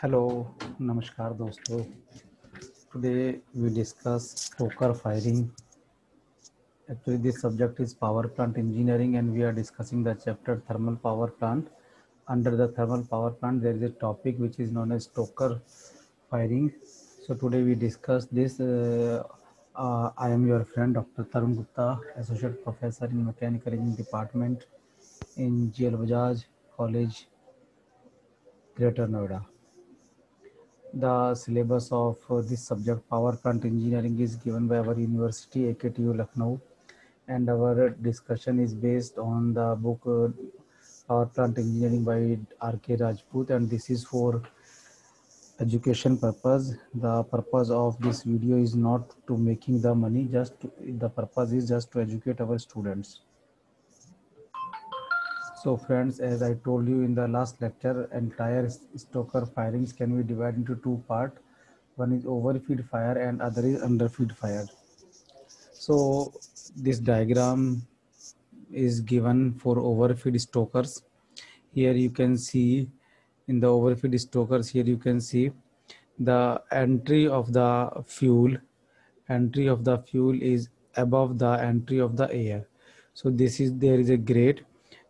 Hello नमस्कार दोस्तों. Today we discuss stoker firing. Actually this subject is power plant engineering and we are discussing the chapter thermal power plant. Under the thermal power plant there is a topic which is known as stoker firing. So today we discuss this. I am your friend Dr. Tarun Gupta, Associate Professor in Mechanical Engineering Department in GL Bajaj College, Greater Noida. The syllabus of this subject, power plant engineering, is given by our university, AKTU Lucknow, and our discussion is based on the book Power Plant Engineering by R.K. Rajput, and this is for education purpose. The purpose of this video is not to making the money, the purpose is just to educate our students. So friends, as I told you in the last lecture, entire stoker firings can be divided into two parts. One is overfeed fire and other is underfeed fire. So this diagram is given for overfeed stokers. Here you can see in the overfeed stokers, here you can see the entry of the fuel. Entry of the fuel is above the entry of the air. So this is, there is a grate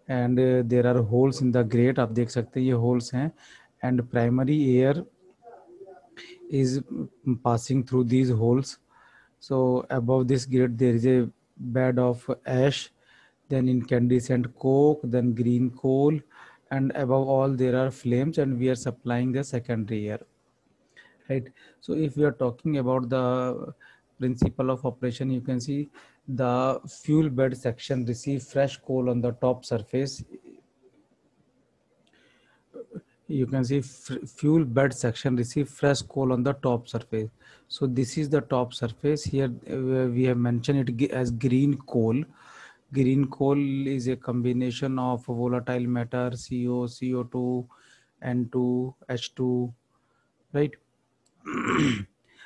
and there are holes in the grate. आप देख सकते हैं ये holes हैं and primary air is passing through these holes. So above this grate there is a bed of ash, then incandescent coke, then green coal, and above all there are flames, and we are supplying the secondary air, right? So if we are talking about the principle of operation, you can see the fuel bed section receive fresh coal on the top surface. You can see fuel bed section receive fresh coal on the top surface. So this is the top surface. Here we have mentioned it as green coal. Green coal is a combination of volatile matter CO, CO2, N2, H2, right?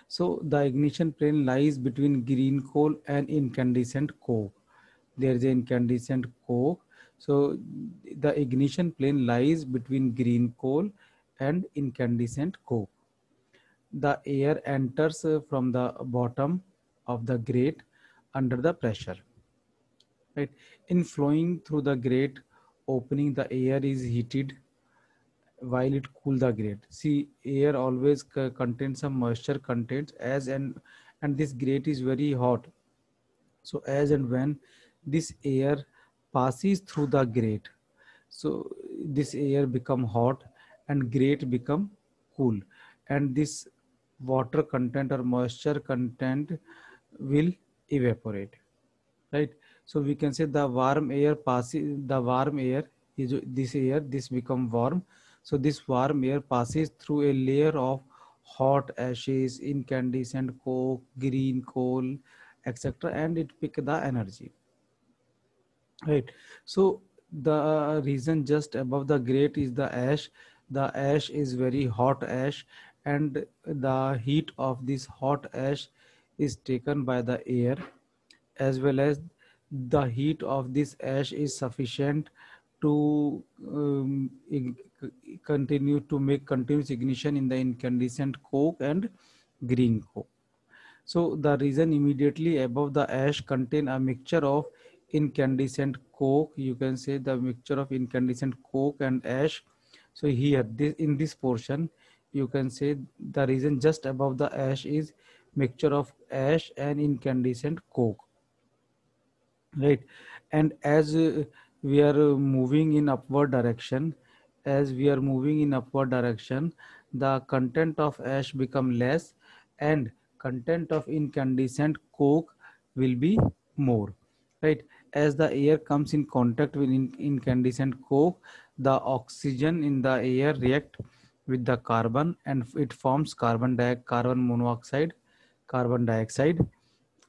So the ignition plane lies between green coal and incandescent coke. There is an incandescent coke. So the ignition plane lies between green coal and incandescent coke. The air enters from the bottom of the grate under the pressure, right? In flowing through the grate opening, the air is heated while it cool the grate. See, air always contains some moisture content and this grate is very hot. So as and when this air passes through the grate, so this air become hot and grate become cool, and this water content or moisture content will evaporate, right? So we can say the warm air passes, the warm air is this air, this become warm. So this warm air passes through a layer of hot ashes, incandescent coke, green coal, etc., and it pick the energy, right? So the reason just above the grate is the ash. The ash is very hot ash, and the heat of this hot ash is taken by the air, as well as the heat of this ash is sufficient to continue to make continuous ignition in the incandescent coke and green coke. So the reason immediately above the ash contain a mixture of incandescent coke. You can say the mixture of incandescent coke and ash. So here this, in this portion you can say the reason just above the ash is mixture of ash and incandescent coke, right? And as we are moving in upward direction, as we are moving in upward direction, the content of ash become less and content of incandescent coke will be more, right? As the air comes in contact with incandescent coke, the oxygen in the air react with the carbon and it forms carbon monoxide, carbon dioxide,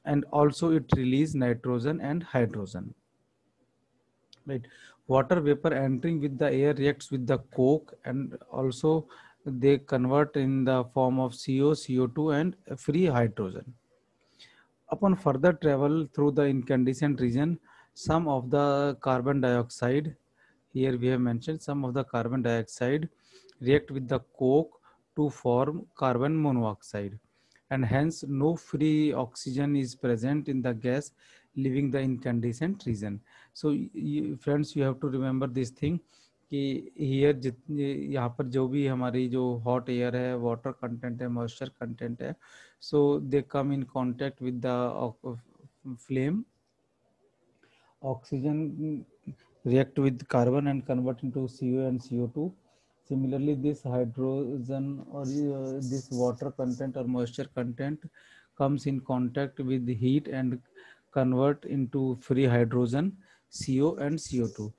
and also it release nitrogen and hydrogen, right? Water vapor entering with the air reacts with the coke and also they convert in the form of CO, CO2 and free hydrogen. Upon further travel through the incandescent region, some of the carbon dioxide, here we have mentioned some of the carbon dioxide react with the coke to form carbon monoxide, and hence no free oxygen is present in the gas leaving the incandescent region. So friends, you have to remember this thing कि here जितने यहाँ पर जो भी हमारी जो hot air है, water content है, मॉइस्चर कंटेंट है, so they come in contact with the flame. Oxygen react with carbon and convert into CO and CO2. Similarly, this hydrogen or this water content or moisture content comes in contact with the heat and convert into free hydrogen, CO and CO2.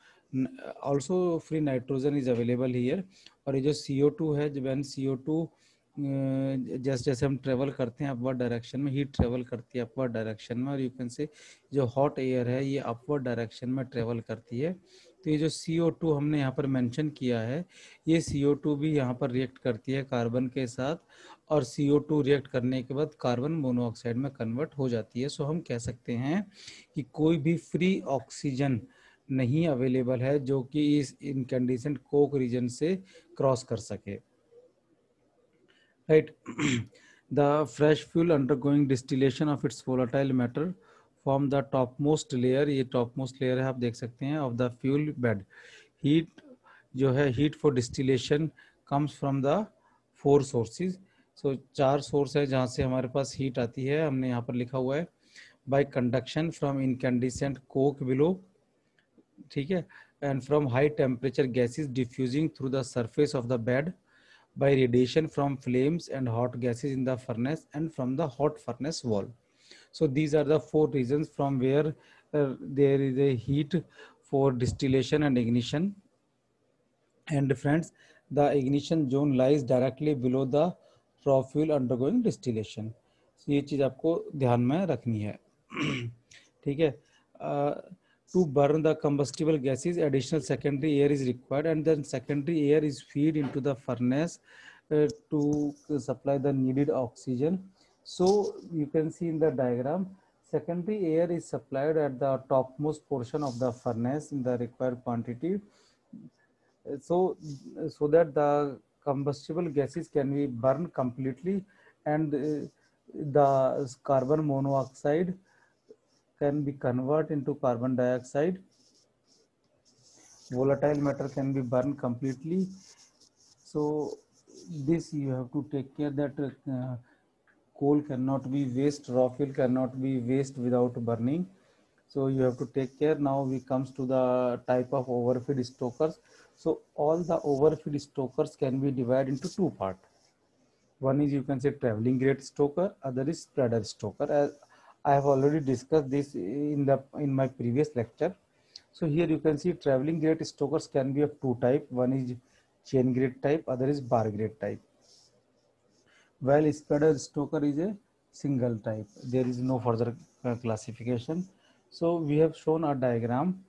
Also free nitrogen is available here. और ये जो CO2 है, when CO2 जैसे जैसे हम travel करते हैं upward direction में, हीट ट्रेवल करती है अपवर्ड डायरेक्शन में, और यू कैन से जो हॉट एयर है ये अपवर्ड डायरेक्शन में ट्रेवल करती है. तो ये जो CO2 हमने यहाँ पर मेंशन किया है, ये CO2 भी यहाँ पर रिएक्ट करती है कार्बन के साथ, और CO2 रिएक्ट करने के बाद कार्बन मोनोऑक्साइड में कन्वर्ट हो जाती है. सो हम कह सकते हैं कि कोई भी फ्री ऑक्सीजन नहीं अवेलेबल है जो कि इस इनकैंडिसेंट कोक रीजन से क्रॉस कर सके. Right. The fresh fuel undergoing distillation of its volatile matter form the topmost layer. ये topmost layer है, आप देख सकते हैं, of the fuel bed. Heat जो है, heat for distillation comes from the 4 sources. So 4 source है जहाँ से हमारे पास heat आती है. हमने यहाँ पर लिखा हुआ है by conduction from incandescent coke below, ठीक है, and from high temperature gases diffusing through the surface of the bed, by radiation from flames and hot gases in the furnace, and from the hot furnace wall. So these are the 4 reasons from where there is a heat for distillation and ignition. And friends, the ignition zone lies directly below the raw fuel undergoing distillation. So ये चीज आपको ध्यान में रखनी है. ठीक है. To burn the combustible gases, additional secondary air is required, and then secondary air is feed into the furnace to supply the needed oxygen. So you can see in the diagram, secondary air is supplied at the topmost portion of the furnace in the required quantity, so that the combustible gases can be burned completely, and the carbon monoxide can be converted into carbon dioxide. Volatile matter can be burned completely. So this you have to take care that coal cannot be waste, raw fuel cannot be waste without burning. So you have to take care. Now we comes to the type of overfeed stokers. So all the overfeed stokers can be divided into 2 parts. One is, you can say, traveling grade stoker, other is spreader stoker. As I have already discussed this in my previous lecture. So here you can see traveling grade stokers can be of 2 types. One is chain grade type, other is bar grade type. While spreader stoker is a single type. There is no further classification. So we have shown a diagram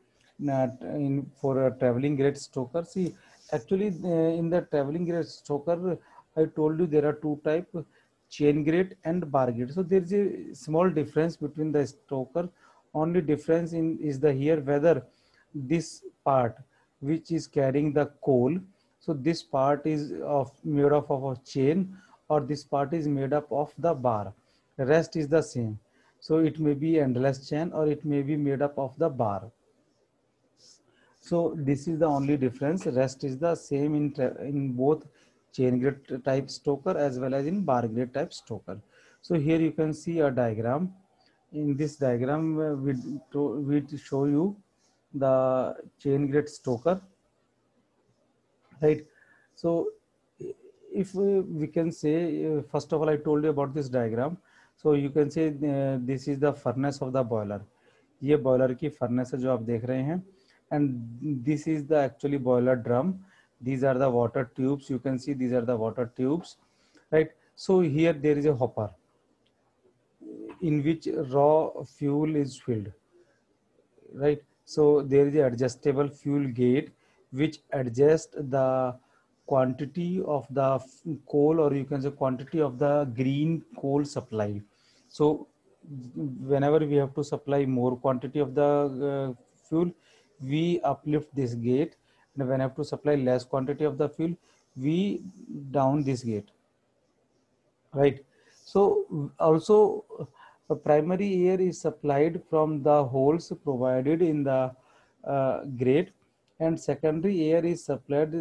for a traveling grade stoker. See, actually in the traveling grade stoker, I told you there are 2 types, chain grade and bar grade. So there is a small difference between the stoker. Only difference is the here whether this part which is carrying the coal, so this part is made up of a chain, or this part is made up of the bar. The rest is the same. So it may be endless chain or it may be made up of the bar. So this is the only difference. Rest is the same in both chain grade type stoker as well as in bar grade type stoker. So here you can see a diagram. In this diagram, we show you the chain grade stoker, right? So if we can say, first of all, I told you about this diagram. So you can say this is the furnace of the boiler. ये boiler की furnace है जो आप देख रहे हैं, and this is the actually boiler drum. These are the water tubes. You can see these are the water tubes, right? So here there is a hopper in which raw fuel is filled, right? So there is a adjustable fuel gate which adjusts the quantity of the coal, or you can say quantity of the green coal supply. So whenever we have to supply more quantity of the fuel, we uplift this gate, and when I have to supply less quantity of the fuel, we down this gate. right? So also primary air is supplied from the holes provided in the grate, and secondary air is supplied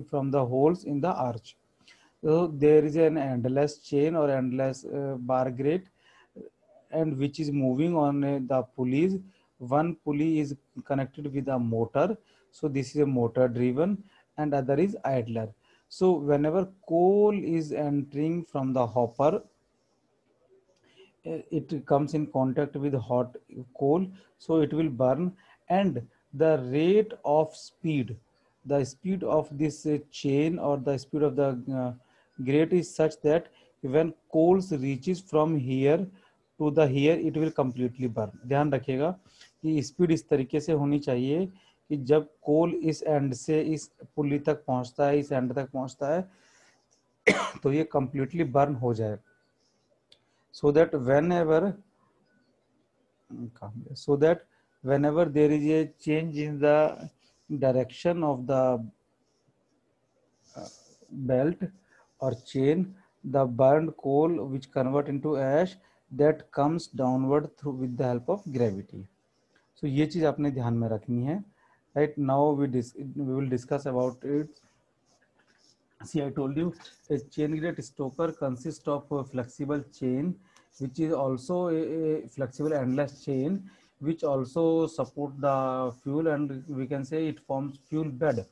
from the holes in the arch. So there is an endless chain or endless bar grate, and which is moving on the pulleys. One pulley is connected with a motor, so this is a motor driven, and other is idler. So whenever coal is entering from the hopper, it comes in contact with hot coal, so it will burn. And the rate of speed, the speed of this chain or the speed of the grate is such that when coals reaches from here to the here, it will completely burn. ध्यान रखिएगा कि speed इस तरीके से होनी चाहिए कि जब कोल इस एंड से इस पुली तक पहुंचता है, इस एंड तक पहुंचता है, तो ये completely burn हो जाए. So that whenever so that whenever there is a change in the direction of the belt or chain, the burned coal which convert into ash, that comes downward through with the help of gravity. So ये चीज आपने ध्यान में रखनी है. Right now we will discuss about it. See, I told you a chain grate stoker consists of a flexible chain, which is also a flexible endless chain, which also support the fuel, and we can say it forms fuel bed,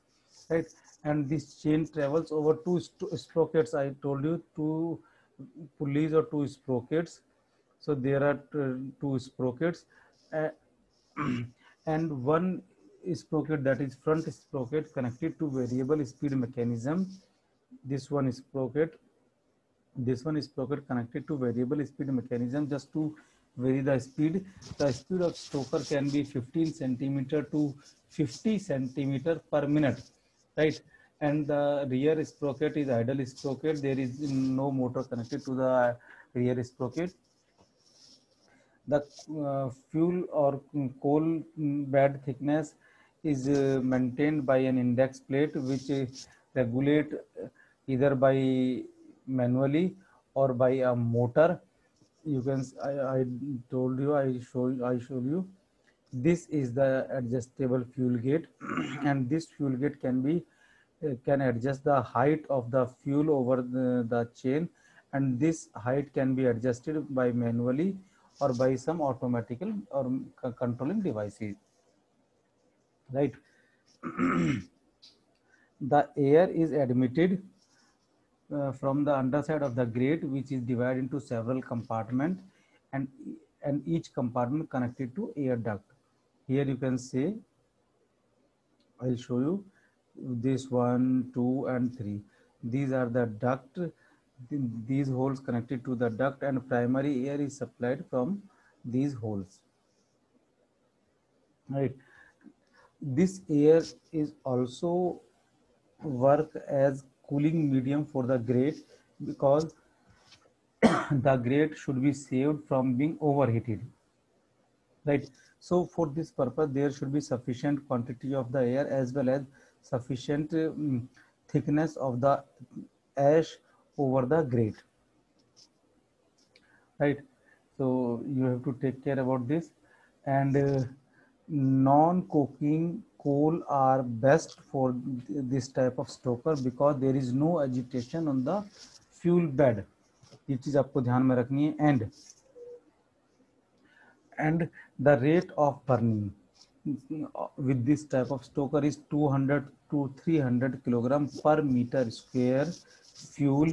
right? And this chain travels over two sprockets. I told you two pulleys or two sprockets. So there are two sprockets, uh, and one sprocket, that is front sprocket, connected to variable speed mechanism. This one is sprocket, connected to variable speed mechanism just to vary the speed. The speed of stoker can be 15 centimeter to 50 centimeter per minute, right? And the rear sprocket is idle sprocket. There is no motor connected to the rear sprocket. The fuel or coal bed thickness is maintained by an index plate, which regulate either by manually or by a motor. You can I told you, I showed you. This is the adjustable fuel gate and this fuel gate can adjust the height of the fuel over the chain, and this height can be adjusted by manually or by some automatical or controlling devices, right? The air is admitted from the underside of the grate, which is divided into several compartments, and each compartment connected to air duct. Here you can say, I'll show you this 1, 2, and 3. These are the duct. These holes connected to the duct, and primary air is supplied from these holes. Right. This air is also work as cooling medium for the grate, because the grate should be saved from being overheated, right? So for this purpose, there should be sufficient quantity of the air as well as sufficient thickness of the ash over the grate, right? So you have to take care about this. And non-coking coal are best for this type of stoker because there is no agitation on the fuel bed. ये चीज आपको ध्यान में रखनी है. And the rate of burning with this type of stoker is 200 to 300 kilogram per meter square fuel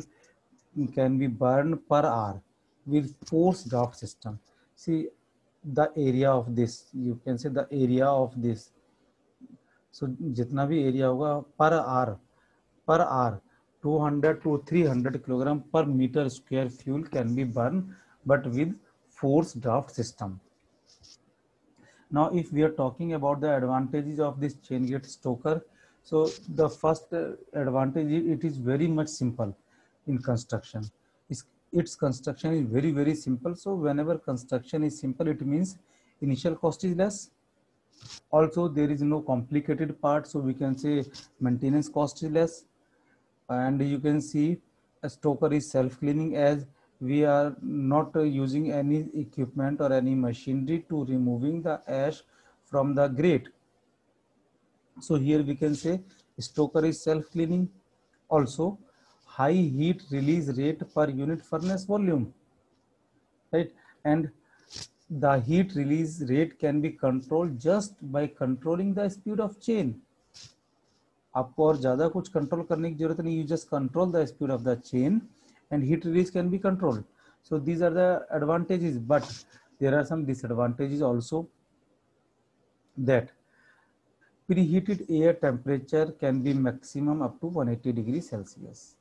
can be burned per hour with forced draft system. See the area of this, you can say the area of this. So जितना भी area होगा per hour 200 to 300 kilogram per meter square fuel can be burned, but with forced draft system. Now, if we are talking about the advantages of this chain gate stoker, so the first advantage is it is very much simple in construction. Its construction is very simple. So whenever construction is simple, it means initial cost is less. Also, there is no complicated part, so we can say maintenance cost is less. And you can see A stoker is self-cleaning, as we are not using any equipment or any machinery to removing the ash from the grate. So here we can say stoker is self-cleaning. Also, high heat release rate per unit furnace volume, right? And the heat release rate can be controlled just by controlling the speed of chain. आपको और ज़्यादा कुछ control करने की जरूरत नहीं, you just control the speed of the chain and heat release can be controlled. So these are the advantages, but there are some disadvantages also, that preheated air temperature can be maximum up to 180 degrees Celsius.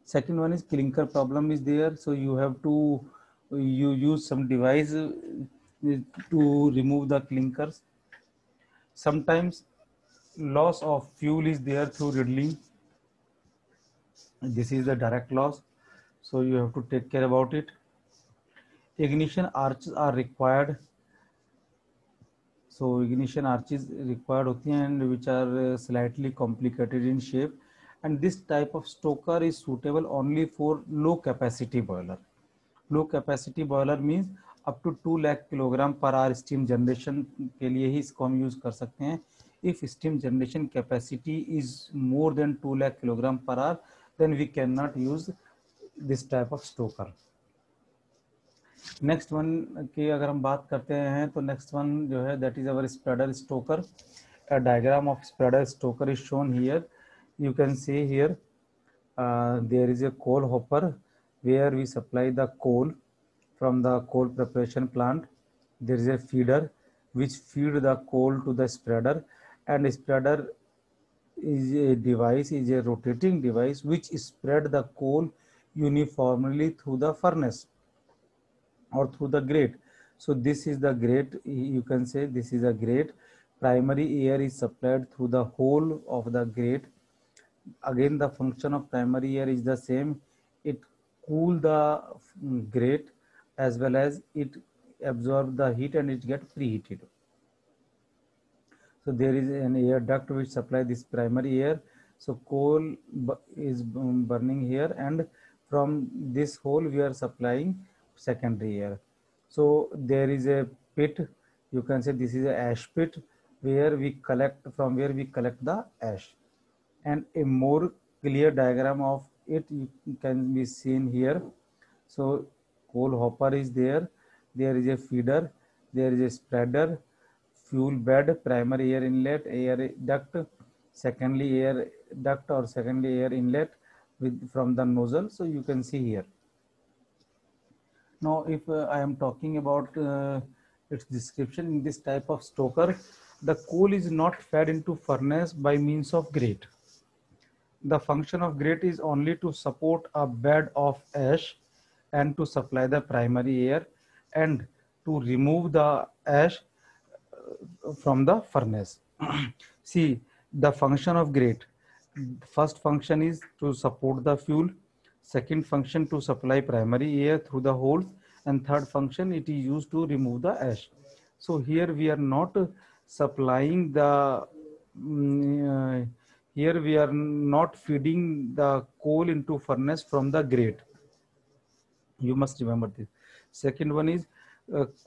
Second one is clinker problem is there, so you have to you use some device to remove the clinkers. Sometimes loss of fuel is there through riddling. This is the direct loss, so you have to take care about it. Ignition arches are required, so ignition arches required होती हैं, and which are slightly complicated in shape, and this type of stoker is suitable only for low capacity boiler. Low capacity boiler means up to 2 lakh kilogram per hour steam generation के लिए ही इसको हम use कर सकते हैं. If steam generation capacity is more than 2 lakh kilogram per hour, then we cannot use this type of stoker. Next one की अगर हम बात करते हैं तो नेक्स्ट वन जो है that is our spreader Stoker. A diagram of spreader stoker is shown here. You can see here there is a coal hopper where we supply the coal from the coal preparation plant. There is a feeder which feed the coal to the spreader, and spreader is a device, is a rotating device which spread the coal uniformly through the furnace or through the grate. So this is the grate, you can say this is a grate. Primary air is supplied through the whole of the grate. Again, the function of primary air is the same. It cool the grate as well as it absorb the heat and it get preheated. So there is an air duct which supply this primary air. So coal is burning here, and from this hole we are supplying secondary air. So there is a pit, you can say this is a ash pit where we collect, from where we collect the ash, and a more clear diagram of it can be seen here. So coal hopper is there, there is a feeder, there is a spreader, fuel bed, primary air inlet, air duct, secondary air duct or secondary air inlet with from the nozzle. So you can see here. Now, if I am talking about its description in this type of stoker, the coal is not fed into furnace by means of grate. The function of grate is only to support a bed of ash and to supply the primary air and to remove the ash from the furnace. See, the function of grate. First function is to support the fuel. Second function to supply primary air through the holes, and third function it is used to remove the ash. So here we are not supplying the here we are not feeding the coal into furnace from the grate. You must remember this. Second one is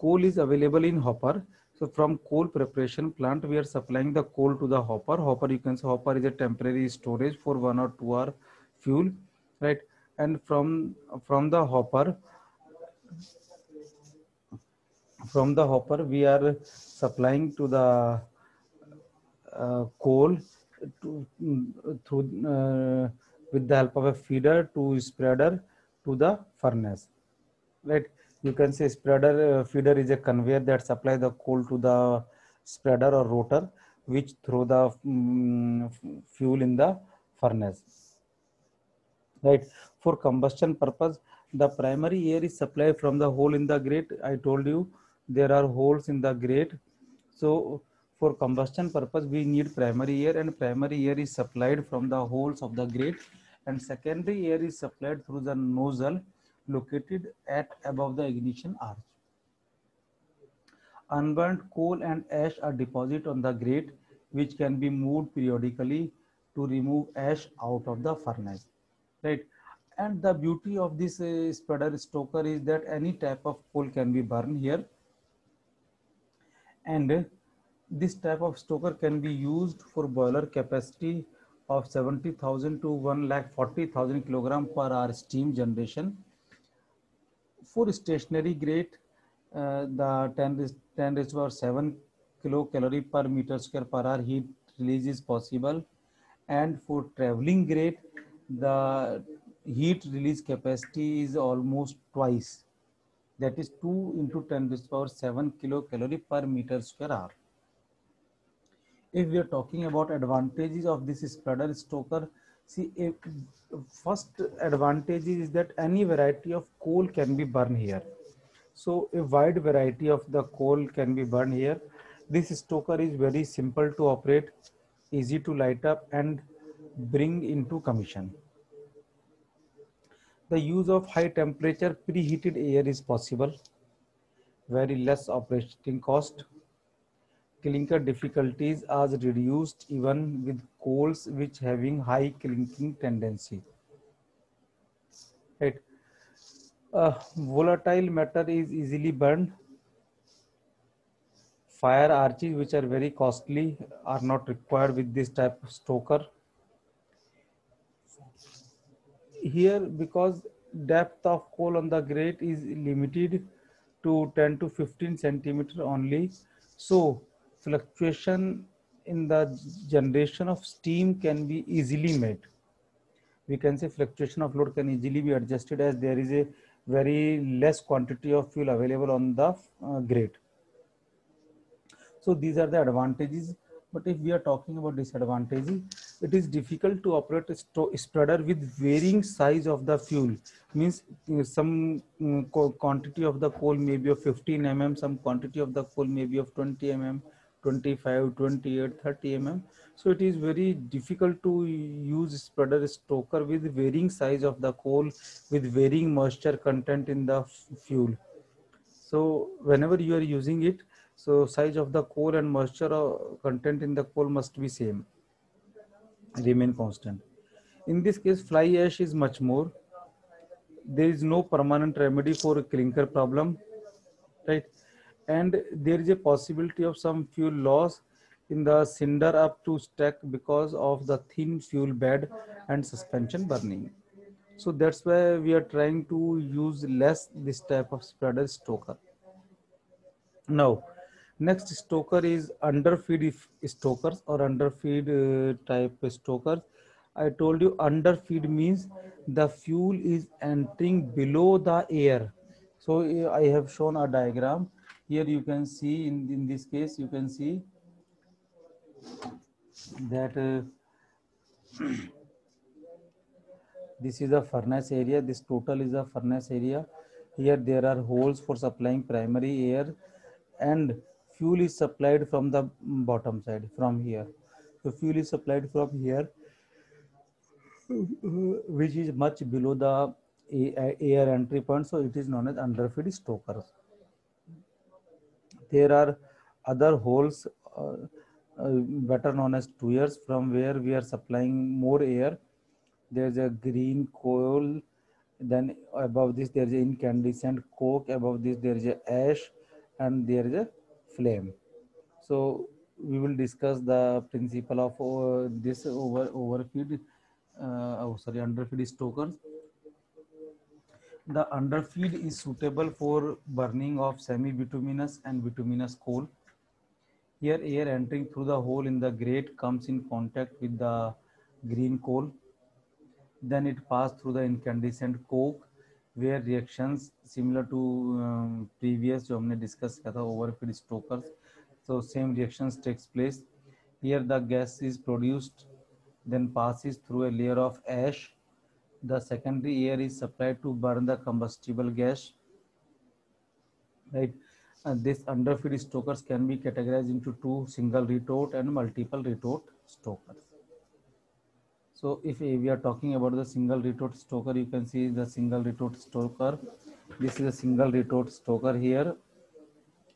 coal is available in hopper. So from coal preparation plant, we are supplying the coal to the hopper. Hopper, you can say hopper is a temporary storage for 1 or 2 hour fuel, right? And from the hopper, we are supplying to the coal to, through with the help of a feeder to spreader to the furnace, right? You can say spreader feeder is a conveyor that supply the coal to the spreader or rotor which throw the fuel in the furnace, right? For combustion purpose, the primary air is supplied from the hole in the grate. I told you there are holes in the grate. So for combustion purpose we need primary air, and primary air is supplied from the holes of the grate, and secondary air is supplied through the nozzle located at above the ignition arch. Unburnt coal and ash are deposited on the grate, which can be moved periodically to remove ash out of the furnace. right? And the beauty of this spreader stoker is that any type of coal can be burned here, and this type of stoker can be used for boiler capacity of 70,000 to 1,40,000 kilogram per hour steam generation. For stationary grade, the 10 raised to power 7 kilocalorie per meter square per hour heat release is possible, and for traveling grade, the heat release capacity is almost twice, that is 2 into 10 raised to power 7 kilocalorie per meter square hour. If we are talking about advantages of this spreader stoker, see, first advantage is that any variety of coal can be burned here. So a wide variety of the coal can be burned here. This stoker is very simple to operate, easy to light up and bring into commission. The use of high temperature preheated air is possible, very less operating cost. Clinker difficulties are reduced even with coals which having high clinking tendency. Right. Volatile matter is easily burned. Fire arches, which are very costly, are not required with this type of stoker. Here, because depth of coal on the grate is limited to 10 to 15 centimeter only, so fluctuation in the generation of steam can be easily made. We can say fluctuation of load can easily be adjusted as there is a very less quantity of fuel available on the grate. So these are the advantages. But if we are talking about disadvantages, it is difficult to operate a spreader with varying size of the fuel. Means some quantity of the coal may be of 15 mm, some quantity of the coal may be of 20 mm, 25, 28, 30 mm. So it is very difficult to use spreader stoker with varying size of the coal, with varying moisture content in the fuel. So whenever you are using it, so size of the coal and moisture content in the coal must be same, remain constant. In this case, fly ash is much more. There is no permanent remedy for a clinker problem, right? And there is a possibility of some fuel loss in the cinder up to stack because of the thin fuel bed and suspension burning. So that's why we are trying to use less this type of spreader stoker. Now, next stoker is underfeed stokers or underfeed type stokers. I told you underfeed means the fuel is entering below the air. So I have shown a diagram. Here you can see in this case, you can see that this is a furnace area. This total is a furnace area. Here there are holes for supplying primary air, and fuel is supplied from the bottom side, from here. So fuel is supplied from here, which is much below the air entry point. So it is known as underfeed stokers. There are other holes, better known as tuyers, from where we are supplying more air. There's a green coal, then above this there is an incandescent coke, above this there is a ash, and there is a flame. So we will discuss the principle of this overfeed, underfeed stokers. The underfeed is suitable for burning of semi-bituminous and bituminous coal. Here air entering through the hole in the grate comes in contact with the green coal. Then it passed through the incandescent coke, where reactions similar to previous जो हमने discuss किया था overfeed stokers. So same reactions takes place. Here the gas is produced, then passes through a layer of ash. The secondary air is supplied to burn the combustible gas, right? This underfeed stokers can be categorized into two: single retort and multiple retort stokers. So if we are talking about the single retort stoker, you can see the single retort stoker. This is a single retort stoker here.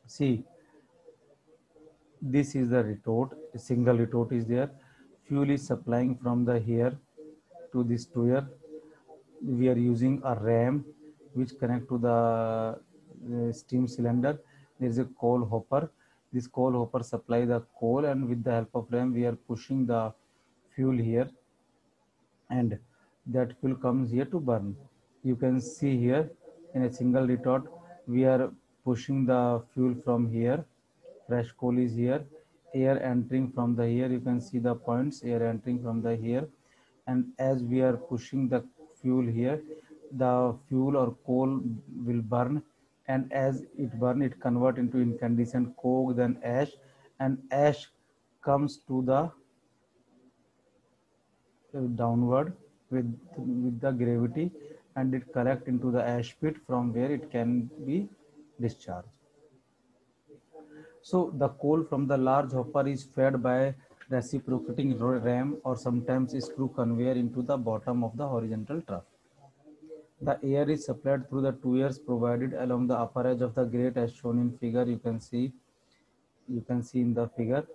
See, this is the retort. A single retort is there. Fuel is supplying from the here to this tuyer. we are using a ram which connect to the steam cylinder. There is a coal hopper. This coal hopper supply the coal, and with the help of ram we are pushing the fuel here, and that fuel comes here to burn. You can see here in a single retort we are pushing the fuel from here. Fresh coal is here, air entering from the here, you can see the points, air entering from the here, and as we are pushing the fuel here, the fuel or coal will burn, and as it burn it convert into incandescent coke, then ash, and ash comes to the downward with the gravity, and it collect into the ash pit from where it can be discharged. So the coal from the large hopper is fed by reciprocating ram or sometimes screw conveyor into the bottom of the horizontal trough. The air is supplied through the two ears provided along the upper edge of the grate as shown in figure. You can see in the figure.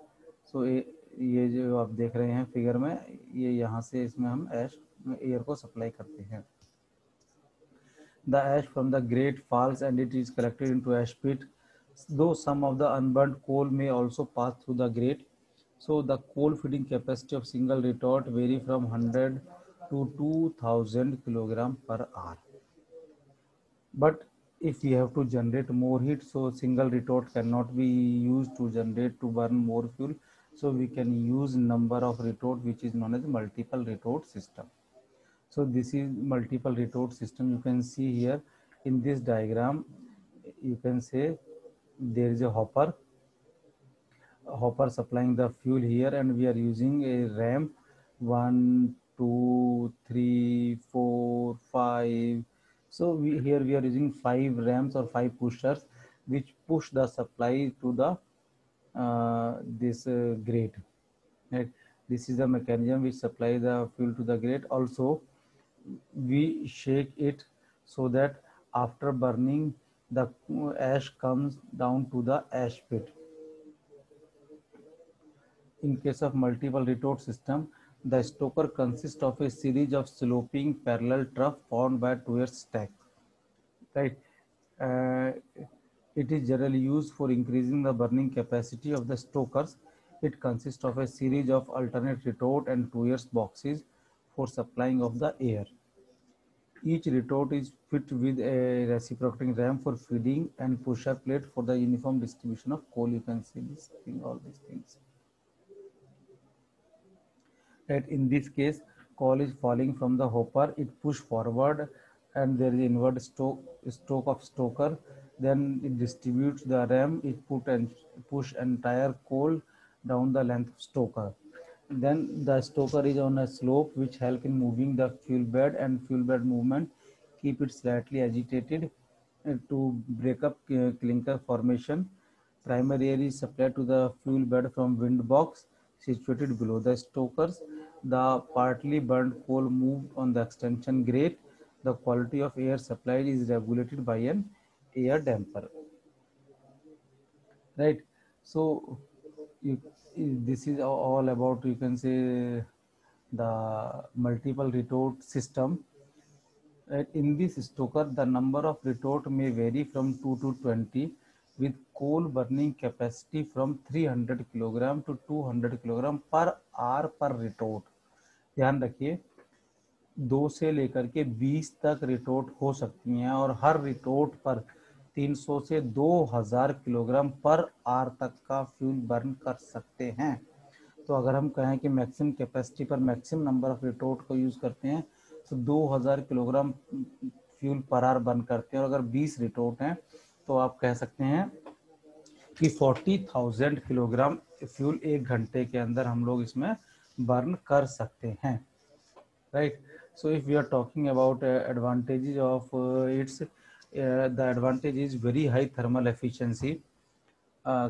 So ये जो आप देख रहे हैं figure में, ये यहाँ से इसमें हम एश एयर को सप्लाई करते हैं. The ash from the grate falls and it is collected into ash pit. Though some of the unburnt coal may also pass through the grate, so the coal feeding capacity of single retort vary from 100 to 2000 kilogram per hour. But if we have to generate more heat, so single retort cannot be used to generate to burn more fuel. So we can use number of retort, which is known as multiple retort system. So this is multiple retort system. You can see here in this diagram, you can say there is a hopper supplying the fuel here, and we are using a ram 1 2 3 4 5. So here we are using 5 rams or 5 pushers which push the supply to the this grate, right? This is the mechanism which supply the fuel to the grate. Also we shake it so that after burning the ash comes down to the ash pit. In case of multiple retort system, the stoker consists of a series of sloping parallel trough formed by two-ear stack. Right. Uh, it is generally used for increasing the burning capacity of the stokers. It consists of a series of alternate retort and two-ear boxes for supplying of the air. Each retort is fit with a reciprocating ram for feeding and pusher plate for the uniform distribution of coal. You can see this thing, all these things. Right, in this case, coal is falling from the hopper, it push forward, and there is inward stroke of stoker. Then it distributes the ram, it put and push entire coal down the length of stoker. Then the stoker is on a slope which help in moving the fuel bed, and fuel bed movement keep it slightly agitated to break up clinker formation. Primary air is supplied to the fuel bed from wind box situated below the stokers. The partly burned coal moved on the extension grate. The quality of air supplied is regulated by an air damper. Right. So you, this is all about, you can say, the multiple retort system. Right. In this stoker, the number of retort may vary from 2 to 20, with coal burning capacity from 300 kilogram to 200 kilogram पर are पर रिटोट. ध्यान रखिए, 2 से लेकर के 20 तक रिटोट हो सकती हैं, और हर रिटोट पर 300 से 2000 किलोग्राम पर आर तक का फ्यूल बर्न कर सकते हैं. तो अगर हम कहें कि मैक्सिमम कैपेसिटी पर मैक्सिमम नंबर ऑफ रिटोट को यूज करते हैं, तो 2000 किलोग्राम फ्यूल पर आर बर्न करते हैं. और अगर 20 रिटोट हैं तो आप कह सकते हैं कि 40,000 किलोग्राम फ्यूल एक घंटे के अंदर हम लोग इसमें बर्न कर सकते हैं. Right. So if we are talking about advantages of its, the advantage is very high thermal efficiency.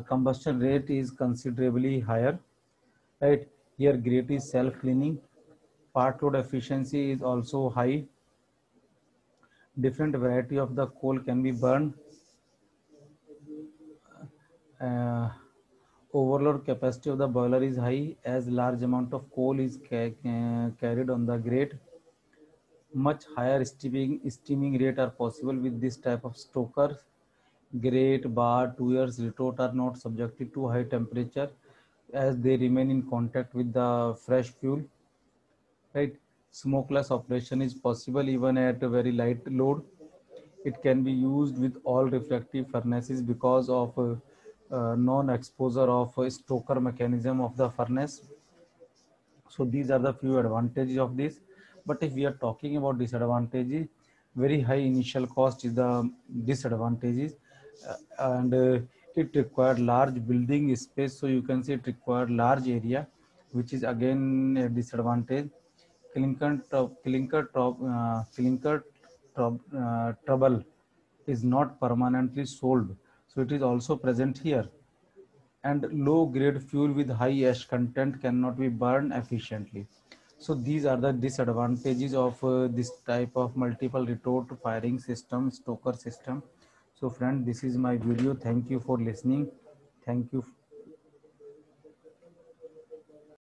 Combustion rate is considerably higher. Right. Here grate is self-cleaning. Part load efficiency is also high. Different variety of the coal can be burned. Overload capacity of the boiler is high as large amount of coal is carried on the grate. Much higher steaming rate are possible with this type of stoker. Grate, bar, tuyers, retort are not subjected to high temperature as they remain in contact with the fresh fuel. Right? Smokeless operation is possible even at a very light load. It can be used with all refractory furnaces because of non-exposure of stoker mechanism of the furnace. So these are the few advantages of this. But if we are talking about disadvantages, very high initial cost is the disadvantages. And it required large building space, so you can say it required large area, which is again a disadvantage. Clinker trouble is not permanently solved, so it is also present here. And low grade fuel with high ash content cannot be burned efficiently. So these are the disadvantages of this type of multiple retort firing system, stoker system. So friend, this is my video. Thank you for listening. Thank you.